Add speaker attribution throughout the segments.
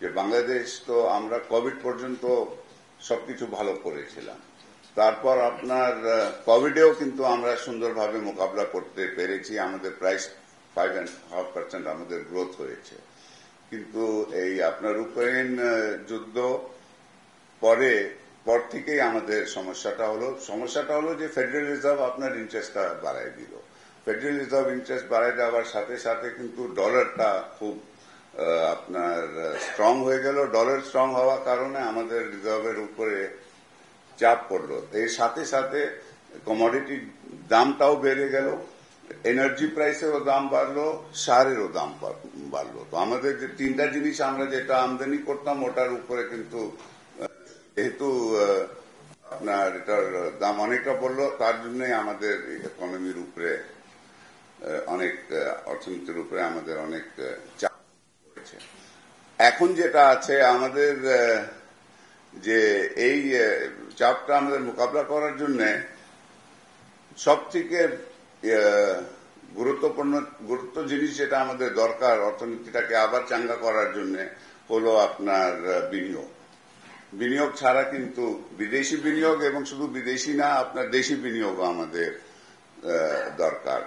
Speaker 1: যে বাংলাদেশ তো আমরা কোভিড পর্যন্ত সবকিছু ভালো করেছিলাম, তারপর আপনার কোভিডেও কিন্তু আমরা সুন্দরভাবে মোকাবিলা করতে পেরেছি। আমাদের প্রায় 5.5% আমাদের গ্রোথ হয়েছে। কিন্তু এই আপনার ইউক্রেন যুদ্ধ পর থেকেই আমাদের সমস্যাটা হলো যে ফেডারেল রিজার্ভ আপনার ইন্টারেস্টটা বাড়ায় দিল। ফেডারেল রিজার্ভ ইন্টারেস্ট বাড়ায় দেওয়ার সাথে সাথে কিন্তু ডলারটা খুব আপনার স্ট্রং হয়ে গেল। ডলার স্ট্রং হওয়ার কারণে আমাদের রিজার্ভের উপরে চাপ পড়লো। এর সাথে সাথে কমোডিটির দামটাও বেড়ে গেল, এনার্জি প্রাইসেরও দাম বাড়লো, সারেরও দাম বাড়লো। তো আমাদের যে তিনটা জিনিস আমরা যেটা আমদানি করতাম ওটার উপরে কিন্তু যেহেতু আপনার এটার দাম অনেকটা পড়লো, তার জন্যই আমাদের ইকোনমির উপরে অর্থনীতির উপরে আমাদের অনেক চাপ পড়েছে। এখন যেটা আছে আমাদের যে এই চাপটা আমাদের মোকাবিলা করার জন্য সবথেকে গুরুত্ব জিনিস যেটা আমাদের দরকার অর্থনীতিটাকে আবার চাঙ্গা করার জন্য হলো আপনার বিনিয়োগ ছাড়া কিন্তু বিদেশি বিনিয়োগ, এবং শুধু বিদেশি না আপনার দেশি বিনিয়োগও আমাদের দরকার।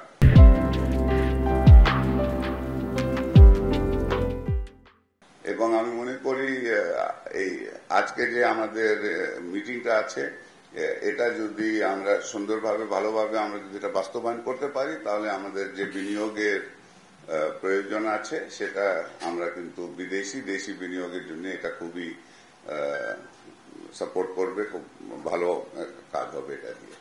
Speaker 1: এবং আমি মনে করি এই আজকে যে আমাদের মিটিংটা আছে এটা যদি আমরা সুন্দরভাবে ভালোভাবে আমরা যদি এটা বাস্তবায়ন করতে পারি তাহলে আমাদের যে বিনিয়োগের প্রয়োজন আছে সেটা আমরা কিন্তু দেশি বিনিয়োগের জন্য এটা খুবই সাপোর্ট করবে, খুব ভালো কাজ হবে এটা দিয়ে।